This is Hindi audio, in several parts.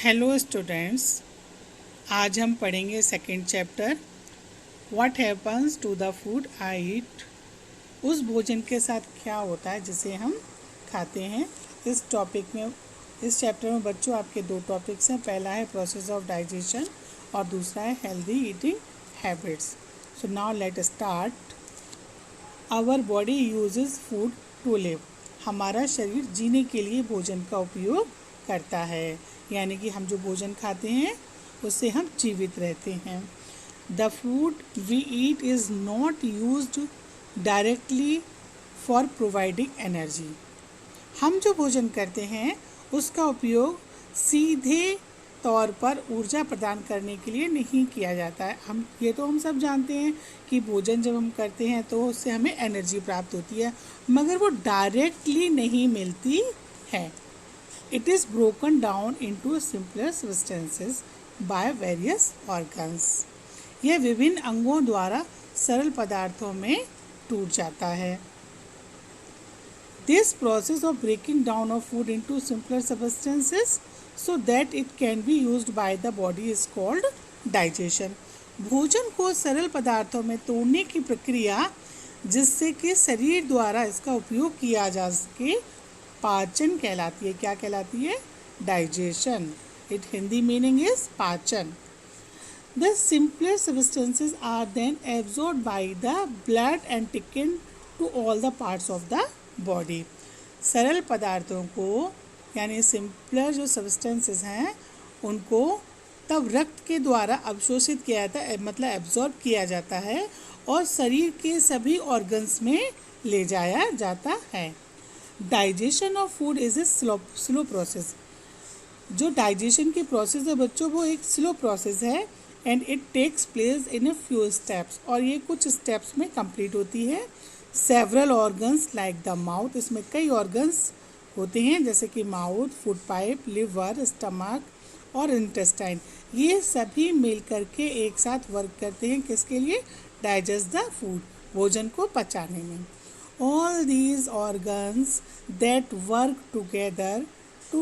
हेलो स्टूडेंट्स, आज हम पढ़ेंगे second chapter what happens to the food I eat. उस भोजन के साथ क्या होता है जिसे हम खाते हैं। इस टॉपिक में, इस चैप्टर में बच्चों आपके दो टॉपिक्स हैं। पहला है प्रोसेस ऑफ डाइजेशन और दूसरा है healthy eating habits. So now let start. Our body uses food to live. हमारा शरीर जीने के लिए भोजन का उपयोग करता है, यानी कि हम जो भोजन खाते हैं उससे हम जीवित रहते हैं। The food we eat is not used directly for providing energy. हम जो भोजन करते हैं उसका उपयोग सीधे तौर पर ऊर्जा प्रदान करने के लिए नहीं किया जाता है। हम सब जानते हैं कि भोजन जब हम करते हैं तो उससे हमें एनर्जी प्राप्त होती है, मगर वो डायरेक्टली नहीं मिलती है। It is broken down into simpler substances by various organs. यह विभिन्न अंगों द्वारा सरल पदार्थों में टूट जाता है। This process of breaking down of food into simpler substances so that it can be used by the body is called digestion. भोजन को सरल पदार्थों में तोड़ने की प्रक्रिया जिससे कि शरीर द्वारा इसका उपयोग किया जा सके पाचन कहलाती है। क्या कहलाती है? Digestion. It Hindi meaning is पाचन। The simpler substances are then absorbed by the blood and taken to all the parts of the body. सरल पदार्थों को, यानी सिंपलर जो सब्सटेंसेस हैं, उनको तब रक्त के द्वारा अवशोषित किया जाता है, मतलब एब्जॉर्ब किया जाता है और शरीर के सभी ऑर्गन्स में ले जाया जाता है। Digestion of food is a slow process. जो डाइजेशन की प्रोसेस है बच्चों, वो एक स्लो प्रोसेस है and it takes place in a few steps, और ये कुछ स्टेप्स में कंप्लीट होती है। Several organs like the mouth, इसमें कई ऑर्गन्स होते हैं जैसे कि mouth, food pipe, liver, stomach और इंटेस्टाइन, ये सभी मिल करके एक साथ वर्क करते हैं किसके लिए? डाइजेस्ट द फूड, भोजन को पचाने में। All these organs that work together to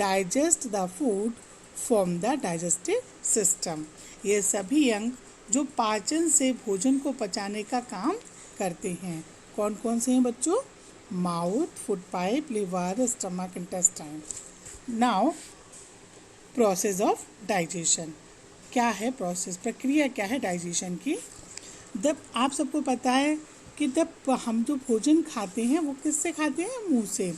digest the food form the digestive system. ये सभी अंग जो पाचन से भोजन को पचाने का काम करते हैं, कौन कौन से हैं बच्चों? Mouth, food pipe, liver, stomach, intestine. Now process of digestion. क्या है प्रोसेस, प्रक्रिया क्या है डाइजेशन की? जब आप सबको पता है कि जब हम जो भोजन खाते हैं वो किससे खाते हैं? मुंह से।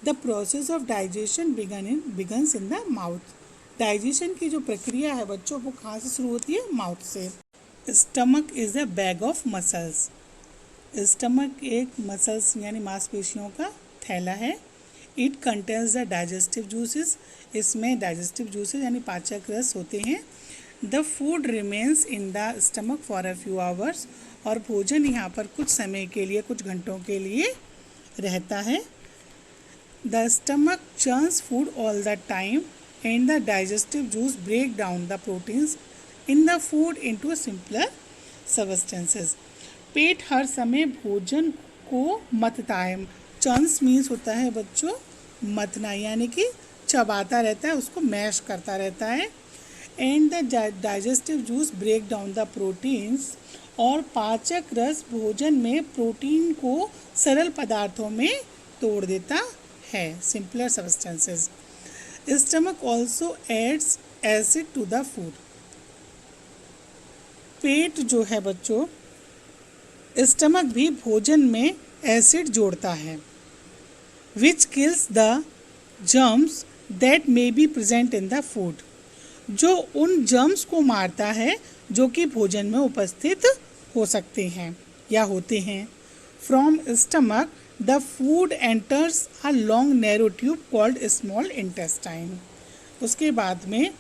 The process of digestion begins in the mouth. Digestion की जो प्रक्रिया है बच्चों, वो कहाँ से शुरू होती है? माउथ से। Stomach is a bag of muscles. Stomach एक मसल्स यानी मांसपेशियों का थैला है। It contains the digestive juices. इसमें डाइजेस्टिव जूसेस यानी पाचक रस होते हैं। The food remains in the stomach for a few hours, और भोजन यहाँ पर कुछ समय के लिए, कुछ घंटों के लिए रहता है। The stomach churns food all the time and the digestive juice break down the proteins in the food into simpler substances. पेट हर समय भोजन को मतता है। चर्न्स मीन्स होता है बच्चों मतना, यानी कि चबाता रहता है, उसको मैश करता रहता है। And the digestive juice break down the proteins, और पाचक रस भोजन में प्रोटीन को सरल पदार्थों में तोड़ देता है, simpler substances. Stomach also adds acid to the food. पेट जो है बच्चों, स्टमक भी भोजन में एसिड जोड़ता है, विच kills the germs that may be present in the food, जो उन जर्म्स को मारता है जो कि भोजन में उपस्थित हो सकते हैं या होते हैं। From stomach the food enters a long narrow tube called small intestine. उसके बाद में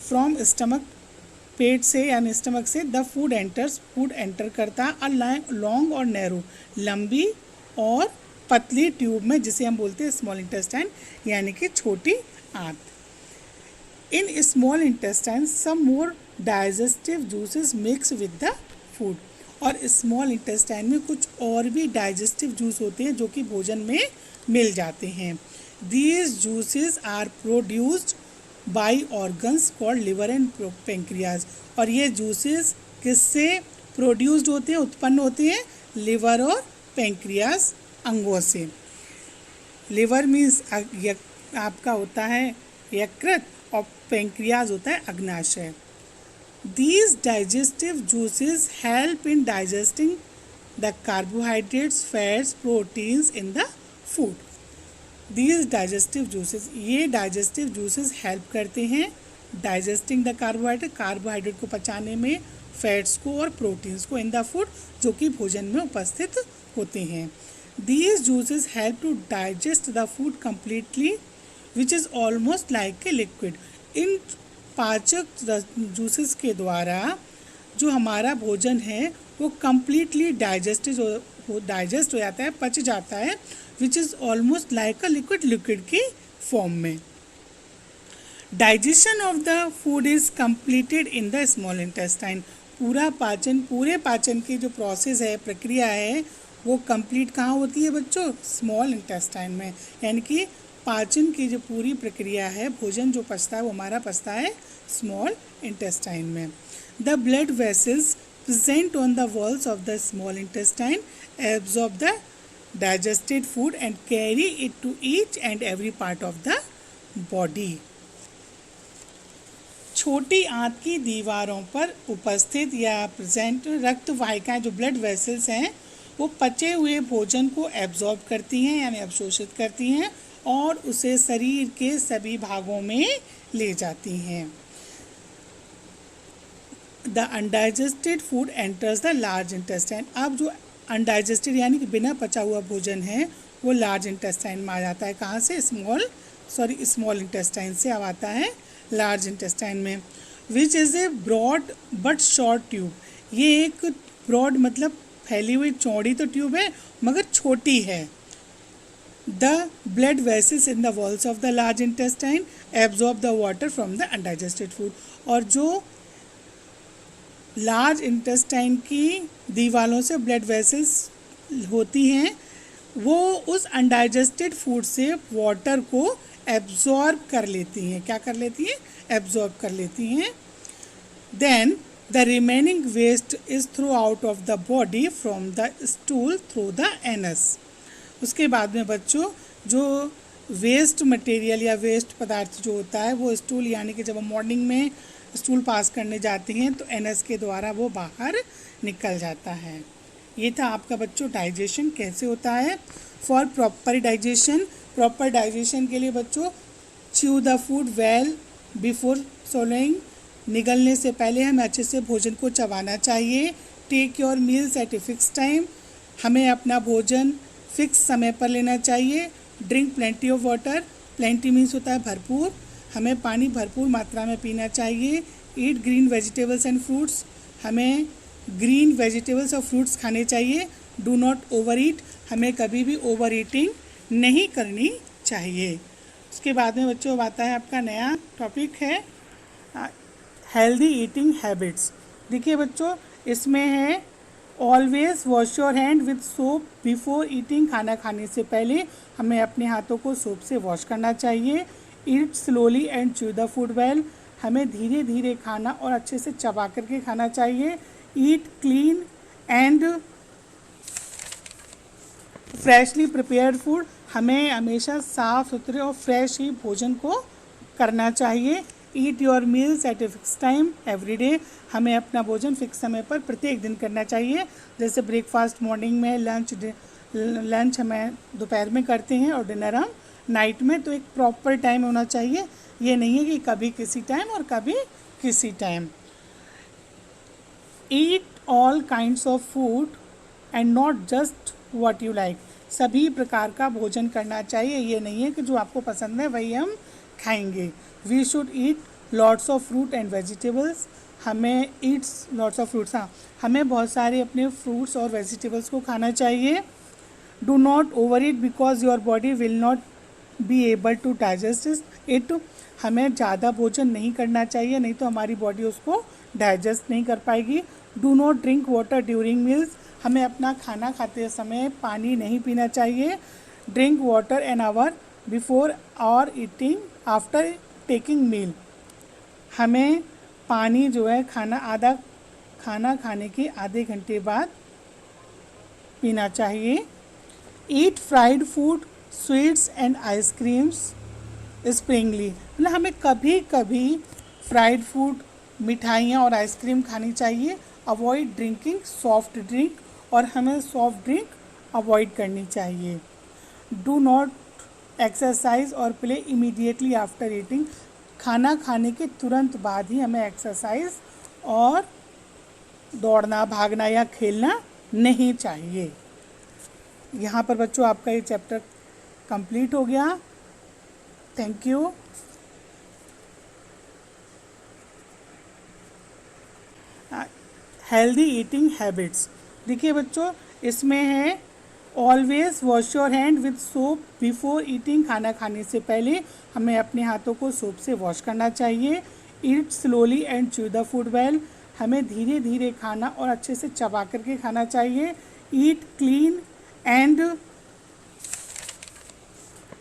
फ्रॉम स्टमक, पेट से यानी स्टमक से, the food enters, food enter करता अ लॉन्ग और नैरो, लंबी और पतली ट्यूब में, जिसे हम बोलते हैं स्मॉल इंटेस्टाइन, यानी कि छोटी आंत। In small intestine some more digestive juices mix with the food, और स्मॉल इंटेस्टाइन में कुछ और भी डाइजेस्टिव जूस होते हैं जो कि भोजन में मिल जाते हैं। These juices are produced by organs called liver and pancreas. और ये जूसेस किससे प्रोड्यूस्ड होते हैं, उत्पन्न होते हैं? लिवर और पेंक्रियाज अंगों से। लिवर मीन्स आपका होता है यकृत और पेंक्रियाज होता है अग्नाशय। These digestive juices help in digesting the carbohydrates, fats, proteins in the food. These digestive juices, ये digestive juices help करते हैं digesting the carbohydrate, कार्बोहाइड्रेट को पचाने में, फैट्स को और प्रोटीन्स को in the food, जो कि भोजन में उपस्थित होते हैं। These juices help to digest the food completely, which is almost like a liquid. इन पाचक जूसेस के द्वारा जो हमारा भोजन है वो कम्प्लीटली डाइजेस्ट हो जाता है, पच जाता है, which is almost like a liquid की फॉर्म में। Digestion of the food is completed in the small intestine. पूरे पाचन की जो प्रोसेस है, प्रक्रिया है, वो कंप्लीट कहाँ होती है बच्चों? स्मॉल इंटेस्टाइन में। यानी कि पाचन की जो पूरी प्रक्रिया है, भोजन जो पचता है वो हमारा पचता है स्मॉल इंटेस्टाइन में। The blood vessels present on the walls of the small intestine absorb the digested food and carry it to each and every part of the body. छोटी आंत की दीवारों पर उपस्थित या प्रेजेंट रक्त वाहिकाएं, जो ब्लड वेसल्स हैं, वो पचे हुए भोजन को एब्जॉर्ब करती हैं यानी अवशोषित करती हैं और उसे शरीर के सभी भागों में ले जाती हैं। The undigested food enters the large intestine. अब जो अनडाइजेस्टेड यानी कि बिना पचा हुआ भोजन है वो लार्ज इंटेस्टाइन में आ जाता है। कहाँ से? स्मॉल इंटेस्टाइन से अब आता है लार्ज इंटेस्टाइन में। Which is a broad but short tube. ये एक ब्रॉड मतलब फैली हुई चौड़ी तो ट्यूब है मगर छोटी है। The blood vessels in the walls of the large intestine absorb the water from the undigested food. और जो लार्ज इंटेस्टाइन की दीवारों से ब्लड वेसल्स होती हैं वो उस अनडाइजेस्टेड फूड से वाटर को एब्जॉर्ब कर लेती हैं। क्या कर लेती हैं? एब्जॉर्ब कर लेती हैं। Then the remaining waste is through out of the body from the stool through the anus. उसके बाद में बच्चों जो वेस्ट मटेरियल या वेस्ट पदार्थ जो होता है वो स्टूल यानी कि जब हम मॉर्निंग में स्टूल पास करने जाते हैं तो एनस के द्वारा वो बाहर निकल जाता है। ये था आपका बच्चों डाइजेशन कैसे होता है। फॉर प्रॉपर डाइजेशन के लिए बच्चों chew the food well before swallowing. निगलने से पहले हमें अच्छे से भोजन को चबाना चाहिए। Take your meals at a fix time. हमें अपना भोजन फिक्स समय पर लेना चाहिए। Drink plenty of water. Plenty means होता है भरपूर। हमें पानी भरपूर मात्रा में पीना चाहिए। ईट ग्रीन वेजिटेबल्स एंड फ्रूट्स। हमें ग्रीन वेजिटेबल्स और फ्रूट्स खाने चाहिए। डू नॉट ओवर ईट। हमें कभी भी ओवर ईटिंग नहीं करनी चाहिए। उसके बाद में बच्चों आता है आपका नया टॉपिक है हेल्दी ईटिंग हैबिट्स। देखिए बच्चों इसमें है always wash your hand with soap before eating. खाना खाने से पहले हमें अपने हाथों को सोप से वॉश करना चाहिए। Eat slowly and chew the food well. हमें धीरे धीरे खाना और अच्छे से चबा करके खाना चाहिए। Eat clean and freshly prepared food. हमें हमेशा साफ़ सुथरे और फ्रेश ही भोजन को करना चाहिए। Eat your meals at a fix time every day. हमें अपना भोजन फिक्स समय पर प्रत्येक दिन करना चाहिए। जैसे ब्रेकफास्ट मॉर्निंग में, लंच हमें दोपहर में करते हैं और डिनर हम नाइट में। तो एक प्रॉपर टाइम होना चाहिए। ये नहीं है कि कभी किसी टाइम और कभी किसी time. Eat all kinds of food and not just what you like. सभी प्रकार का भोजन करना चाहिए। ये नहीं है कि जो आपको पसंद है वही हम खाएंगे। We should eat lots of fruit and vegetables. हमें ईट्स लॉट्स ऑफ फ्रूट्स, हाँ हमें बहुत सारे अपने फ्रूट्स और वेजिटेबल्स को खाना चाहिए। Do not overeat because your body will not be able to digest it. हमें ज़्यादा भोजन नहीं करना चाहिए, नहीं तो हमारी बॉडी उसको डाइजेस्ट नहीं कर पाएगी। Do not drink water during meals. हमें अपना खाना खाते समय पानी नहीं पीना चाहिए। Drink water an hour before और ईटिंग आफ्टर टेकिंग मील, हमें पानी जो है खाना खाने के आधे घंटे बाद पीना चाहिए। Eat fried food, sweets and ice creams sparingly, मतलब हमें कभी कभी फ्राइड फूड, मिठाइयाँ और आइसक्रीम खानी चाहिए। अवॉइड ड्रिंकिंग सॉफ्ट ड्रिंक, और हमें सॉफ्ट ड्रिंक अवॉइड करनी चाहिए। डू नॉट एक्सरसाइज और प्ले इमीडिएटली आफ्टर ईटिंग, खाना खाने के तुरंत बाद ही हमें एक्सरसाइज और दौड़ना, भागना या खेलना नहीं चाहिए। यहाँ पर बच्चों आपका ये चैप्टर कंप्लीट हो गया। Thank you. Healthy eating habits, देखिए बच्चों इसमें है always wash your hand with soap before eating, खाना खाने से पहले हमें अपने हाथों को सोप से वॉश करना चाहिए। Eat slowly and chew the food well, हमें धीरे धीरे खाना और अच्छे से चबा करके खाना चाहिए। Eat clean and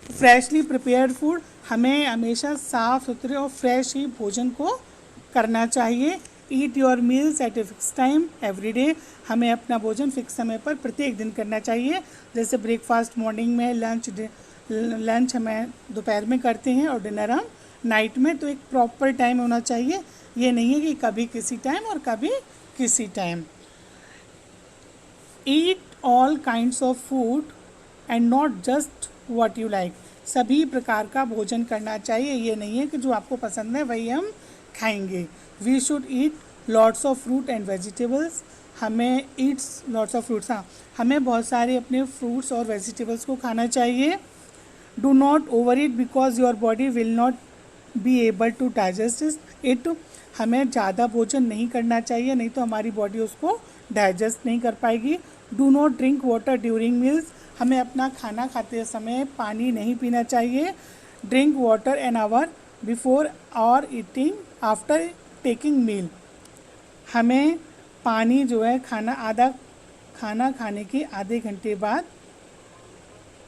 freshly prepared food, हमें हमेशा साफ़ सुथरे और फ्रेश ही भोजन को करना चाहिए। Eat your meals at a fix time every day, हमें अपना भोजन फिक्स समय पर प्रत्येक दिन करना चाहिए। जैसे ब्रेकफास्ट मॉर्निंग में, लंच हमें दोपहर में करते हैं और डिनर हम नाइट में, तो एक प्रॉपर टाइम होना चाहिए। ये नहीं है कि कभी किसी टाइम और कभी किसी time. Eat all kinds of food and not just what you like, सभी प्रकार का भोजन करना चाहिए, ये नहीं है कि जो आपको पसंद है वही हम खाएंगे। We should eat lots of fruit and vegetables, हमें ईट्स लॉट्स ऑफ फ्रूट्स, हाँ हमें बहुत सारे अपने फ्रूट्स और वेजिटेबल्स को खाना चाहिए। Do not overeat because your body will not be able to digest it, हमें ज़्यादा भोजन नहीं करना चाहिए, नहीं तो हमारी बॉडी उसको डाइजेस्ट नहीं कर पाएगी। Do not drink water during meals, हमें अपना खाना खाते समय पानी नहीं पीना चाहिए। Drink water an hour before और ईटिंग आफ्टर टेकिंग मील, हमें पानी जो है खाना खाने के आधे घंटे बाद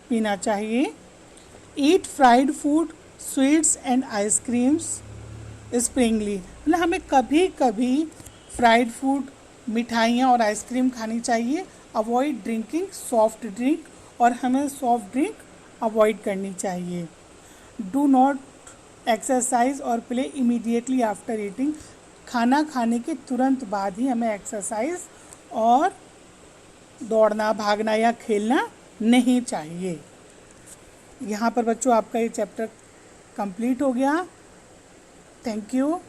पीना चाहिए। Eat fried food, sweets and ice creams sparingly, मतलब हमें कभी कभी फ्राइड फूड, मिठाइयाँ और आइसक्रीम खानी चाहिए। अवॉइड ड्रिंकिंग सॉफ्ट ड्रिंक, और हमें सॉफ्ट ड्रिंक अवॉइड करनी चाहिए। डू नॉट एक्सरसाइज और प्ले इमीडिएटली आफ्टर ईटिंग, खाना खाने के तुरंत बाद ही हमें एक्सरसाइज और दौड़ना, भागना या खेलना नहीं चाहिए। यहाँ पर बच्चों आपका ये चैप्टर कंप्लीट हो गया। Thank you.